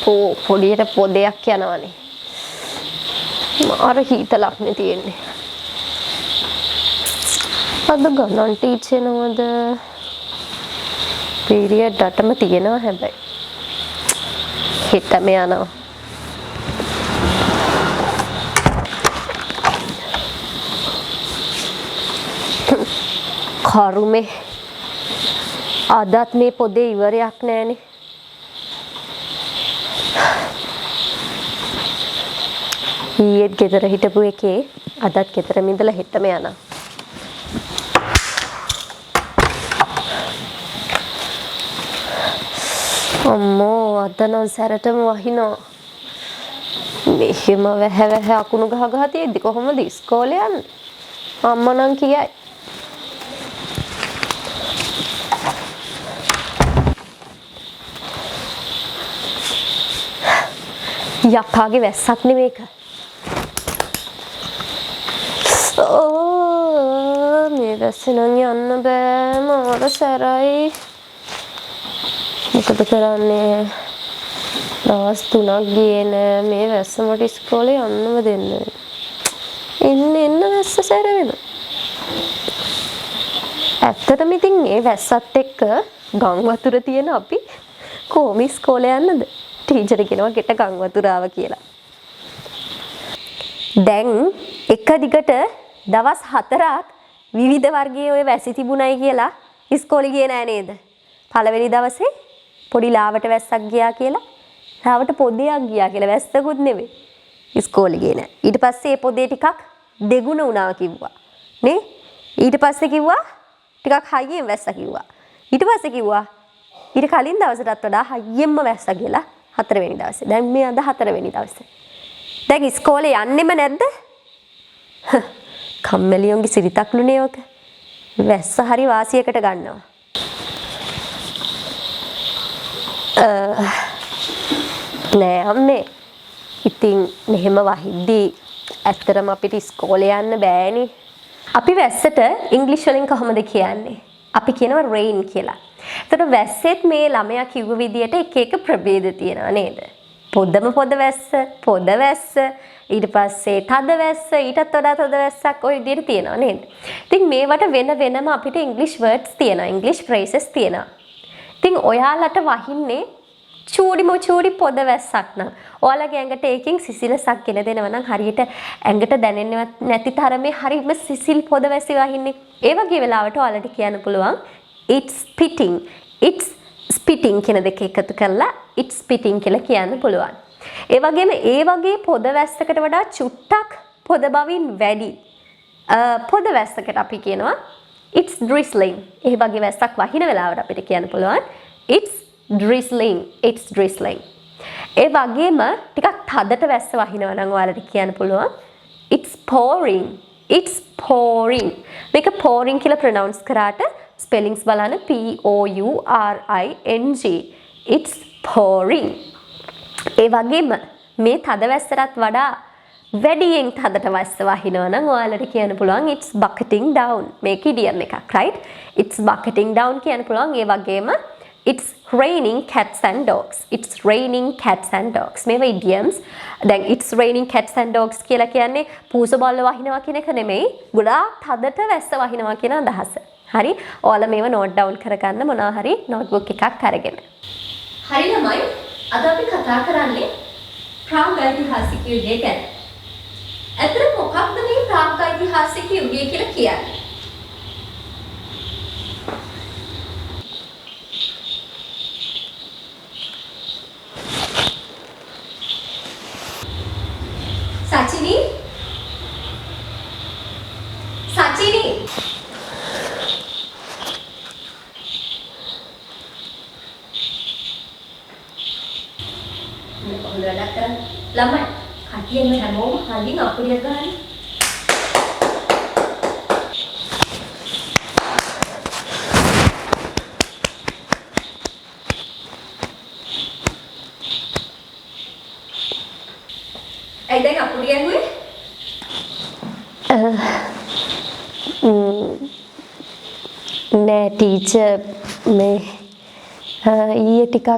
පොඩියට පොදයක් යනවනේ. මාර හීතලක් නේ තියෙන්නේ. අද ගණන් ටීච් වෙනවද? පීරියඩ් 8ම තියෙනවා හැබැයි. හෙටම යනවා. කරුමේ අදත් මේ පොදේ ඉවරයක් නෑනේ. ඊයේත් ගෙදර හිටපු එකේ අදත් ගෙදරම ඉඳලා හෙටම යනවා. අම්මෝ අද නම් සැරටම වහිනවා. මෙහෙම වැහ අකුණු ගහ තියෙද්දි කොහොමද ඉස්කෝලේ යන්නේ? අම්මා නම් කියයි. යකාගේ වැස්සක් නෙමේක. මේ වැස්සේ නම් යන්න බෑ මාර සැරයි. මොකද කරන්නේ? දවස් 3ක් ගියේ නෑ මේ වැස්ස මට ඉස්කෝලේ යන්නම දෙන්නේ. එන්න වැස්ස සැර වෙනවා. ඇත්තටම ඉතින් මේ වැස්සත් එක්ක ගම් වතුර තියෙන අපි කොහොම ඉස්කෝලේ යන්නද? ටීචර් කියනවා ගෙට ගම් වතුර ආව කියලා. දැන් එක දිගට දවස් 4ක් විවිධ වර්ගයේ ඔය වැසි තිබුණයි කියලා ඉස්කෝලේ ගියේ නෑ නේද? පළවෙනි දවසේ පොඩි ලාවට වැස්සක් ගියා කියලා, ලාවට පොදයක් ගියා කියලා වැස්සකුත් නෙමෙයි. ඉස්කෝලේ ගියේ නෑ. ඊට පස්සේ මේ පොදේ ටිකක් දෙගුණ වුණා කිව්වා. නේ? ඊට පස්සේ කිව්වා ටිකක් හයියෙන් වැස්ස කිව්වා. ඊට පස්සේ කිව්වා ඊට කලින් දවසටත් වඩා හයියෙන්ම වැස්ස කියලා 4 වෙනි දවසේ. දැන් මේ අද 4 වෙනි දවසේ. දැන් ඉස්කෝලේ යන්නෙම නැද්ද? කම්මැලියොන්ගේ සිරිතක්ලුනේ ඔක. වැස්ස හරි වාසියකට ගන්නවා. නෑ අම්මේ. ඉතින් මෙහෙම වහිද්දී ඇත්තටම අපිට ඉස්කෝලේ යන්න බෑනේ. අපි වැස්සට ඉංග්‍රීසි වලින් කොහොමද කියන්නේ? අපි කියනවා rain කියලා. එතකොට වැස්සෙත් මේ ළමයා කිව්ව විදියට එක එක ප්‍රභේද තියෙනවා නේද? පොදම පොද වැස්ස, පොද වැස්ස, ඊට පස්සේ තද වැස්ස, ඊටත් වඩා තද වැස්සක් ඔය විදියට තියෙනවා නේද? ඉතින් මේවට වෙනම අපිට ඉංග්‍රීසි words තියෙනවා, ඉංග්‍රීසි phrases තියෙනවා. ඉතින් ඔයාලට වහින්නේ චූඩි පොද වැස්සක් නම් ඔයාලගේ ඇඟට ඒකෙන් සිසිලසක් ගෙන දෙනවා නම් හරියට ඇඟට දැනෙන්නවත් නැති තරමේ හරිම සිසිල් පොද වැසි වහින්නේ. ඒ වගේ වෙලාවට ඔයාලට කියන්න පුළුවන් it's spitting කියන දෙක එකතු කරලා it's spitting කියලා කියන්න පුළුවන්. ඒ වගේම ඒ වගේ පොද වැස්සකට වඩා චුට්ටක් පොද බවින් වැඩි පොද වැස්සකට අපි කියනවා it's drizzling. ඒ වගේ වැස්සක් වහින වෙලාවට අපිට කියන්න පුළුවන් it's drizzling. ඒ වගේම ටිකක් තදට වැස්ස වහිනවා නම් ඔයාලට කියන්න පුළුවන් it's pouring. මේක pouring කියලා ප්‍රොනවුන්ස් කරාට ස්පෙලිංස් බලන්න POURING. it's pouring. ඒ වගේම මේ තද වැස්සටත් වඩා වැඩියෙන් තදට වැස්ස වහිනවා නම් ඔයාලට කියන්න පුළුවන් it's bucketing down. මේක ඉඩියම් එකක් right? it's bucketing down කියන්න පුළුවන්. ඒ වගේම it's raining cats and dogs. මේවා idioms. දැන් it's raining cats and dogs කියලා කියන්නේ පූස බල්ල වහිනවා කියන එක නෙමෙයි. ගොඩාක් තදට වැස්ස වහිනවා කියන අදහස. හරි? ඔයාලා මේව නෝට් ඩවුන් කරගන්න මොනවා හරි නෝට්බුක් එකක් අරගෙන. හරි ළමයි. අද අපි කතා කරන්නේ ප්‍රාග් ඓතිහාසික යුගය ගැන. ඇත්තට මොකක්ද මේ ප්‍රාග් ඓතිහාසික යුගය කියලා කියන්නේ? Sachini? Udah ada kan? Lama. Kaki yang mau kali nggak punya kan? දැන් අපුඩිය ඇහුවේ? නෑ ටීචර් මේ ඊයේ ටිකක්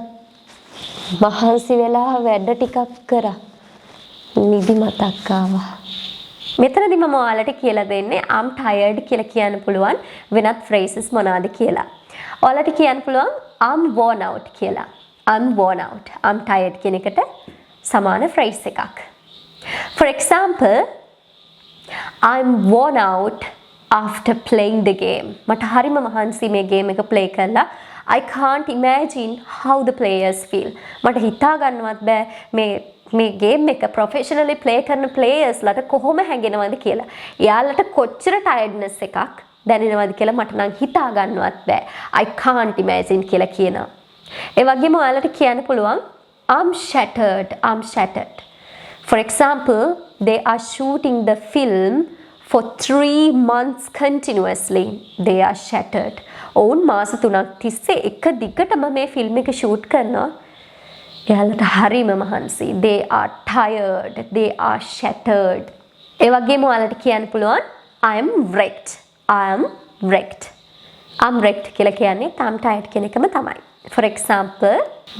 මහන්සි වෙලා වැඩ ටිකක් කරා. නිදි මතක් ආවා. මෙතනදී මම ඔයාලට කියලා දෙන්නේ I'm tired කියලා කියන්න පුළුවන් වෙනත් phrases මොනවාද කියලා. ඔයාලට කියන්න පුළුවන් I'm worn out කියලා. I'm worn out. I'm tired කියන එකට සමාන phrase එකක්. For example, I'm worn out after playing the game. මට හරිම මහන්සි මේ game එක play කරලා. I can't imagine how the players feel. මට හිතා ගන්නවත් බෑ මේ game එක professionally play කරන players ලට කොහොම හැඟෙනවද කියලා. එයාලට කොච්චර tiredness එකක් දැනෙනවද කියලා මට නම් හිතා ගන්නවත් බෑ. I can't imagine කියලා කියනවා. ඒ වගේම ඔයාලට කියන්න පුළුවන් I'm shattered. I'm shattered. For example, they are shooting the film for 3 months continuously. They are shattered. ඔවුන් මාස 3ක් තිස්සේ එක දිගටම මේ ෆිල්ම් එක ෂූට් කරනවා. එයාලට හරිම මහන්සි. They are tired. They are shattered. ඒ වගේම ඔයාලට කියන්න පුළුවන් I am wrecked. I am wrecked. I'm wrecked කියලා කියන්නේ I'm tired කියන එකම තමයි. For example,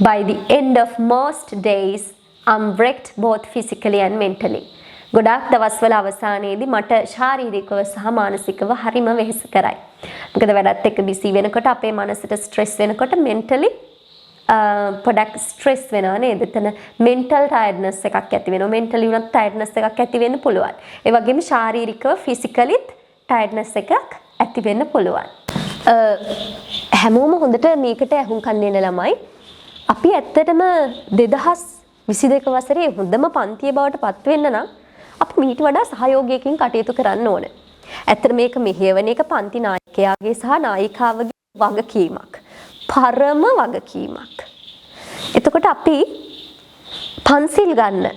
by the end of most days, I'm wrecked both physically and mentally. ගොඩාක් දවස්වල අවසානයේදී මට ශාරීරිකව සහ මානසිකව හරිම වෙහෙස කරයි. මොකද වැඩත් එක්ක බිසි වෙනකොට අපේ මනසට ස්ට්‍රෙස් වෙනකොට mentally පොඩක් ස්ට්‍රෙස් වෙනවා නේද? එතන mental tiredness එකක් ඇති වෙනවා. mentally උනත් tiredness එකක් ඇති වෙන්න පුළුවන්. ඒ වගේම ශාරීරිකව physicallyත් tiredness එකක් ඇති වෙන්න පුළුවන්. හැමෝම හොඳට මේකට අහුම්කම් දෙන ළමයි. අපි ඇත්තටම 2022 වසරේ හොඳම පන්තිය බවට පත් වෙන්න නම් අපි මීට වඩා සහයෝගයකින් කටයුතු කරන්න ඕන. ඇත්තට මේක මෙහෙවන එක පන්ති නායකයාගේ සහ නායිකාවගේ වගකීමක්. පරම වගකීමක්. එතකොට අපි පන්සිල් ගන්න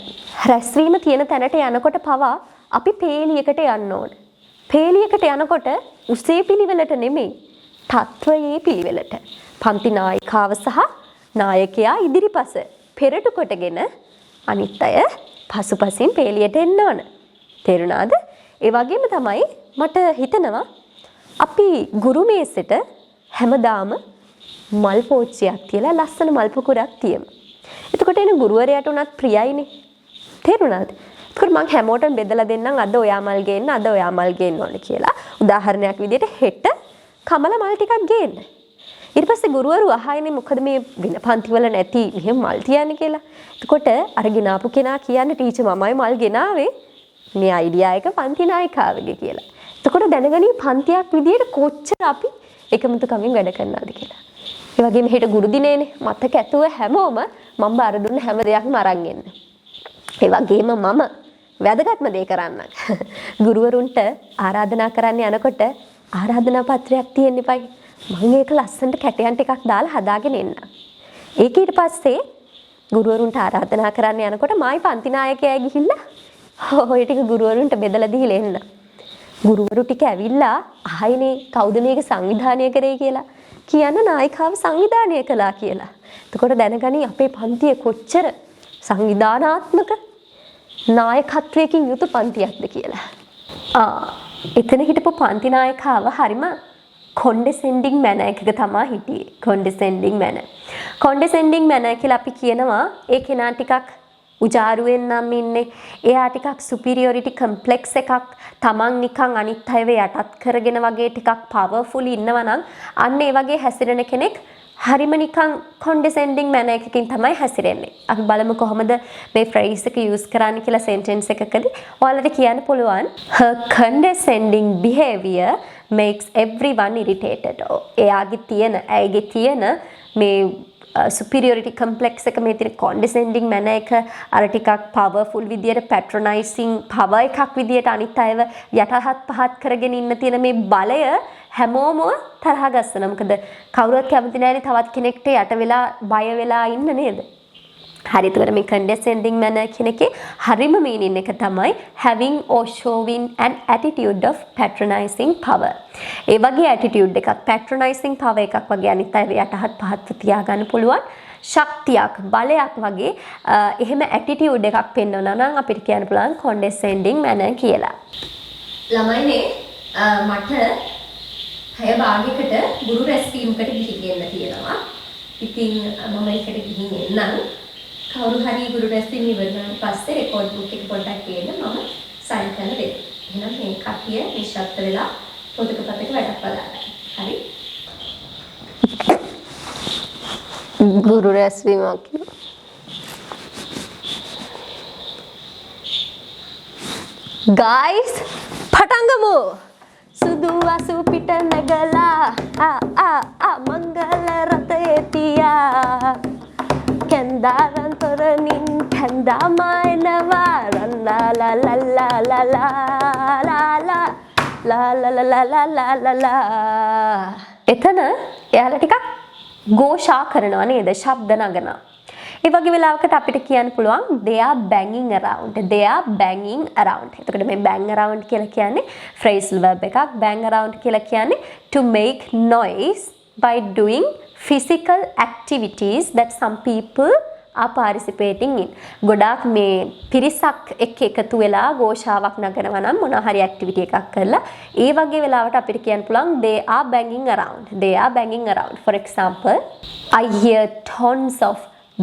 රැස්වීම තියෙන තැනට යනකොට පවා අපි පේලියකට යන්න ඕන. පේලියකට යනකොට උසේ පිළිවෙලට නෙමෙයි තත්වයේ පිළිවෙලට. පන්ති නායිකාව සහ නායකයා ඉදිරිපස පෙරට කොටගෙන අනිත් අය පසුපසින් පේලියට එන්න ඕන. තේරුණාද? ඒ වගේම තමයි මට හිතෙනවා අපි ගුරු මේසෙට හැමදාම මල් පෝච්චියක් තියලා ලස්සන මල් පුකුරක් තියමු. එතකොට එන ගුරුවරයාට උනත් ප්‍රියයිනේ. තේරුණාද? එතකොට මම හැමෝටම බෙදලා දෙන්නම් අද ඔයා මල් ගේන්න අද ඔයා මල් ගේන්න ඕනේ කියලා. උදාහරණයක් විදිහට හෙට කමල මල් ටිකක් ගේන්න. ඊට පස්සේ ගුරුවරු අහයිනේ මොකද මේ වෙන පන්තිවල නැති මෙහෙම මල් තියන්නේ කියලා. එතකොට අර ගෙනාපු කෙනා කියන්නේ ටීචර් මමයි මල් ගෙනාවේ මේ අයිඩියා එක පන්ති නායකාවගේ කියලා. එතකොට දැනගනි පන්තියක් විදියට කොච්චර අපි එකමුතුකමින් වැඩ කරනවද කියලා. ඒ වගේම හෙට ගුරු දිනේනේ මතක ඇතුව හැමෝම මම බාර දුන්න හැම දෙයක්ම අරන් එන්න. ඒ වගේම මම වැදගත්ම දේ කරන්න. ගුරුවරුන්ට ආරාධනා කරන්න යනකොට ආරාධනා පත්‍රයක් තියෙන්න එපයි. මම ඒක ලස්සනට කැටයන් ටිකක් දාලා හදාගෙන එන්න. ඒක ඊට පස්සේ ගුරුවරුන්ට ආරාධනා කරන්න යනකොට මායි පන්ති නායකයා ගිහිල්ලා ඔය ටික ගුරුවරුන්ට බෙදලා දීලා එන්න. ගුරුවරු ටික ඇවිල්ලා අහයිනේ කවුද මේක සංවිධානය කරේ කියලා. කියන්න නායිකාව සංවිධානය කළා කියලා. එතකොට දැනගනි අපේ පන්තිය කොච්චර සංවිධානාත්මක නායකත්වයකින් යුතු පන්තියක්ද කියලා. එතන හිටපු පන්ති නායකාව හරිම condescending manner එකක තමයි හිටියේ. condescending manner. condescending manner කියලා අපි කියනවා ඒ කෙනා ටිකක් උජාරුවෙන් නම් ඉන්නේ. එයා ටිකක් superiority complex එකක් තමන් නිකන් අනිත් අයව යටත් කරගෙන වගේ ටිකක් powerfully ඉන්නවා නම් අන්න ඒ වගේ හැසිරෙන කෙනෙක් හරිම නිකන් condescending manner එකකින් තමයි හැසිරෙන්නේ. අපි බලමු කොහොමද මේ phrase එක use කරන්නේ කියලා sentence එකකදී. ඔයාලට කියන්න පුළුවන් her condescending behavior makes everyone irritated. ඇයගේ තියෙන මේ superiority complex එක මේ තියෙන condescending manner එක අර ටිකක් powerful විදියට patronizing power එකක් විදියට අනිත් අයව යටහත් පහත් කරගෙන ඉන්න තියෙන මේ බලය හැමෝම තරහ ගස්සනවා. මොකද කවුරුත් කැමති නැහැනේ තවත් කෙනෙක්ට යට වෙලා බය වෙලා ඉන්න නේද? හරි. ඒතකොට මේ condescending manner කියන එකේ හරිම meaning එක තමයි having or showing an attitude of patronizing power. ඒ වගේ attitude එකක් patronizing power එකක් වගේ අනිත් අය යටහත් පහත් තියාගන්න පුළුවන් ශක්තියක් බලයක් වගේ එහෙම attitude එකක් පෙන්වනවා නම් අපිට කියන්න පුළුවන් condescending manner කියලා. ළමයිනේ මට 6 භාගයකට ගුරු රැස්වීමකට ගිහින් තියෙනවා. ඉතින් මම ඒකට ගිහින් එන්නම්. කවුරු හරි ගුරු රැස්වීම ඉවර වුණාට පස්සේ රෙකෝඩ් බුක් එක පොඩ්ඩක් ගේන්න මම සයින් කරන්න දෙන්න. එහෙනම් මේ කට්ටිය නිශ්ශබ්ද වෙලා පොතක පතක වැඩක් බලන්න. හරි? ගුරු රැස්වීමක්. Guys, පටන් ගමු. සුදු වසු පිට නැගලා මංගල රථයේ තියා කැන්දාරන් තොරණින් කැන්දාමයනවා රන්නා ලා ලා ලා ලා ලා ලා එතන එයාලා ටිකක් ഘോഷා කරනවා නේද? ශබ්ද නගනවා. ඒ වගේ වෙලාවකට අපිට කියන්න පුළුවන් they are banging around. They are banging around. එතකොට මේ bang around කියලා කියන්නේ phrasal verb එකක්. bang around කියලා කියන්නේ to make noise by doing physical activities that some people are participating in. ගොඩාක් මේ පිරිසක් එක්ක එකතු වෙලා ഘോഷාවක් නගනවා නම් මොනවා හරි activity එකක් කරලා ඒ වගේ වෙලාවට අපිට කියන්න පුළුවන් they are banging around. They are banging around. For example, I hear tons of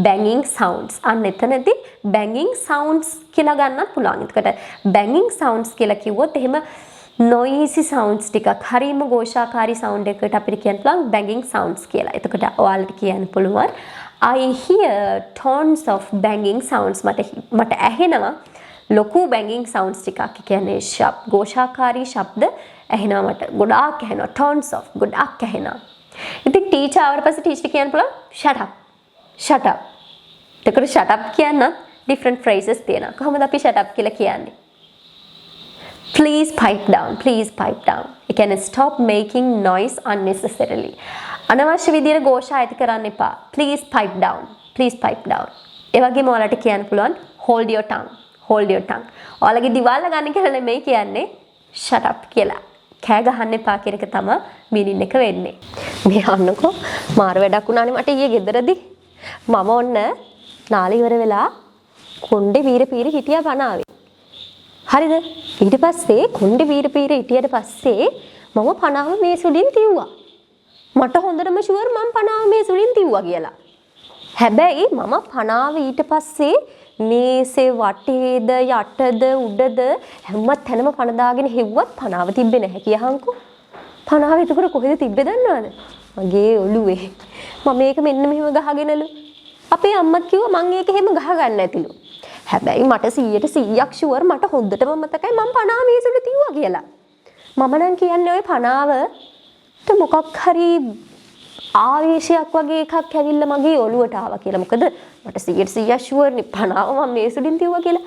banging sounds. අන්න එතනදී banging sounds කියලා ගන්නත් පුළුවන්. එතකොට banging sounds කියලා කිව්වොත් එහෙම noisy sounds ටිකක් හරිම ഘോഷාකාරී sound එකකට අපිට කියන්න පුළුවන් banging sounds කියලා. එතකොට ඔයාලට කියන්න පුළුවන් I hear tons of banging sounds. මට ඇහෙනවා ලොකු banging sounds ටිකක්. කියන්නේ ഘോഷාකාරී ශබ්ද ඇහෙනවා මට. ගොඩාක් ඇහෙනවා. tons of ගොඩාක් ඇහෙනවා. ඉතින් ටීචර් ආවට පස්සේ ටීචර් කියන්න පුළුවන් shut up. shut up. එතකොට shut up කියන්න different phrases තියෙනවා. කොහොමද අපි shut up කියලා කියන්නේ? Please pipe down. Please pipe down. ඒ කියන්නේ stop making noise unnecessarily. අනවශ්‍ය විදියට ഘോഷා ඇති කරන්න එපා. Please pipe down. Please pipe down. ඒ වගේම ඔයාලට කියන්න පුළුවන් hold your tongue. hold your tongue. ඔයාලගේ දිවාල ගන්න කියලා නෙමෙයි කියන්නේ shut up කියලා. කෑ ගහන්න එපා කියන එක තමයි මීනින් එක වෙන්නේ. මේ අන්නකෝ මාර වැඩක් වුණානේ මට ඊයේ ගෙදරදී. මම ඔන්න නාලි ඉවර වෙලා කොණ්ඩේ වීර පීර හිටියා පනාවේ. හරිද? ඊට පස්සේ කොණ්ඩේ වීර පීර හිටියට පස්සේ මම පනාව මේ සුලින් තියුවා. මට හොඳටම ෂුවර් මම පනාව මේ සුලින් තියුවා කියලා. හැබැයි මම පනාව ඊට පස්සේ මේසේ වටේද යටද උඩද හැම තැනම පන දාගෙන හෙව්වත් පනාව තිබ්බේ නැහැ කියහන්කෝ. පනාව එතකොට කොහෙද තිබ්බේ දන්නවද? මගේ ඔළුවේ. මම මේක මෙන්න මෙහෙම ගහගෙනලු. අපේ අම්මත් කිව්වා මං ඒක එහෙම ගහ ගන්න ඇතිලු. හැබැයි මට 100ට 100ක් ෂුවර් මට හොඳටම මතකයි මම පනාව මේසුළු තියුවා කියලා. මම නම් කියන්නේ ওই පනාවට මොකක් හරි ආවේශයක් වගේ එකක් ඇවිල්ලා මගේ ඔළුවට ආවා කියලා. මොකද මට 100ට 100ක් ෂුවර් නේ පනාව මම මේසුලින් තියුවා කියලා.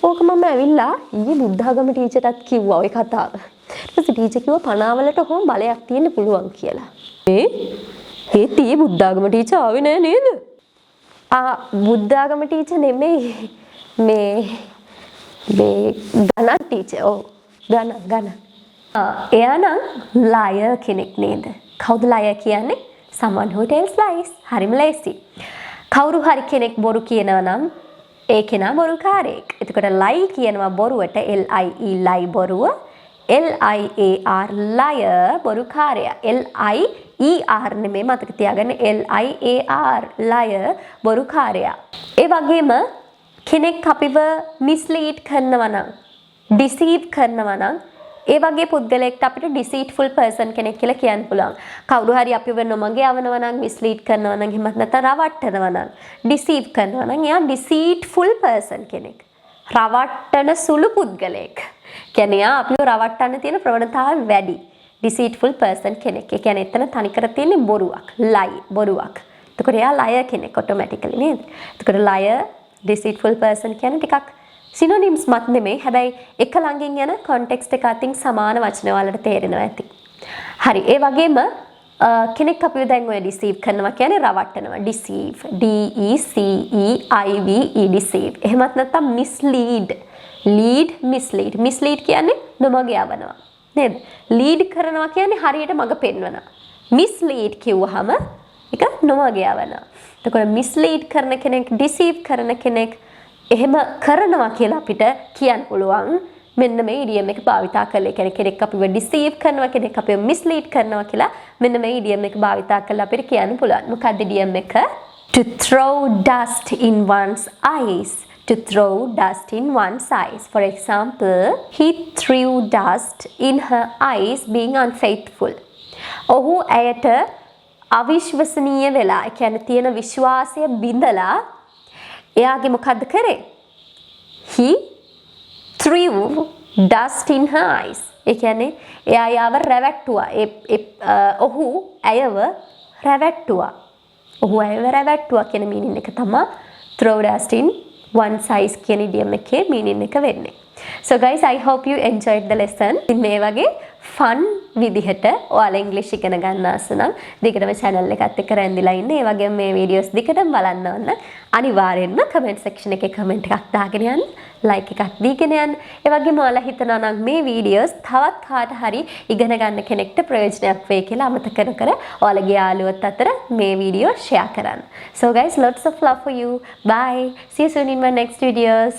ඕක මම ඇවිල්ලා ඊයේ බුද්ධාගම ටීචර්ටත් කිව්වා ওই කතාව. ඊට පස්සේ ටීචර් කිව්වා පනාවලට කොහොම බලයක් තියෙන්න පුළුවන් කියලා. ඒත් ඊයේ බුද්ධාගම ටීචර් ආවේ නෑ නේද? බුද්ධාගම ටීචර් නෙමෙයි මේ ගණන් ටීචර්. ඔව් ගණන්. එයා නම් liar කෙනෙක් නේද? කවුද liar කියන්නේ? someone who tells lies. හරිම ලේසි. කවුරු හරි කෙනෙක් බොරු කියනවා නම් ඒ කෙනා බොරුකාරයෙක්. එතකොට lie කියනවා බොරුවට LIE lie බොරුව. LIAR liar බොරුකාරයා. LIER නෙමෙයි මතක තියාගන්න LIAR liar බොරුකාරයා. ඒ වගේම කෙනෙක් අපිව mislead කරනවා නම් deceive කරනවා නම් ඒ වගේ පුද්ගලයෙක්ට අපිට deceitful person කෙනෙක් කියලා කියන්න පුළුවන්. කවුරු හරි අපිව නොමග යවනවා නම් mislead කරනවා නම් එහෙමත් නැත්නම් රවට්ටනවා නම් deceive කරනවා නම් එයා deceitful person කෙනෙක්. රවට්ටන සුළු පුද්ගලයෙක්. කියන්නේ එයා අපිව රවට්ටන්න තියෙන ප්‍රවණතාවය වැඩි. deceitful person කෙනෙක්. ඒ කියන්නේ එතන තනිකර තියෙන්නේ බොරුවක්. lie බොරුවක්. එතකොට එයා liar කෙනෙක් automatically නේද? එතකොට liar deceitful person කියන්නේ ටිකක් synonyms මත් නෙමෙයි. හැබැයි එක ළඟින් යන context එක අතින් සමාන වචන වලට තේරෙනවා ඇති. හරි. ඒ වගේම කෙනෙක් අපිව දැන් ඔය deceive කරනවා කියන්නේ රවට්ටනවා. deceive DECEIVE deceive. එහෙමත් නැත්නම් mislead. lead mislead. mislead කියන්නේ නොමග යවනවා. නේද? lead කරනවා කියන්නේ හරියට මඟ පෙන්වනවා. mislead කිව්වහම ඒක නොමග යවනවා. එතකොට mislead කරන කෙනෙක්, deceive කරන කෙනෙක් එහෙම කරනවා කියලා අපිට කියන්න පුළුවන්. මෙන්න මේ idiom එක භාවිතා කළේ. කියන්නේ කෙනෙක් අපිව deceive කරනවා, කෙනෙක් අපිව mislead කරනවා කියලා මෙන්න මේ idiom එක භාවිතා කළා අපිට කියන්න පුළුවන්. මොකක්ද idiom එක? To throw dust in one's eyes. To throw dust in one's eyes. For example, he threw dust in her eyes being unfaithful. ඔහු ඇයට අවිශ්වසනීය වෙලා, ඒ කියන්නේ තියෙන විශ්වාසය බිඳලා එයාගේ මොකද්ද කරේ? He threw dust in her eyes. ඒ කියන්නේ එයා යාව රැවට්ටුවා. ඔහු ඇයව රැවට්ටුවා. ඔහු ඇයව රැවට්ටුවා කියන මීනින් එක තමයි throw dust in one's eyes කියන idiom එකේ මීනින් එක වෙන්නේ. So guys, I hope you enjoyed the lesson. ඉතින් මේ වගේ fun විදිහට ඔයාලා ඉංග්‍රීසි ඉගෙන ගන්න ආස නම් දිගටම channel එකත් එක්ක රැඳිලා ඉන්න. ඒ වගේම මේ videos දිගටම බලන්න ඕන. අනිවාර්යෙන්ම comment section එකේ comment එකක් දාගෙන යන්න, like එකක් දීගෙන යන්න. ඒ වගේම ඔයාලා හිතනවා නම් මේ videos තවත් කාට හරි ඉගෙන ගන්න කෙනෙක්ට ප්‍රයෝජනයක් වෙයි කියලා අමතක කර ඔයාලගේ යාළුවොත් අතර මේ video share කරන්න. So guys, lots of love for you. Bye. See you soon in my next videos.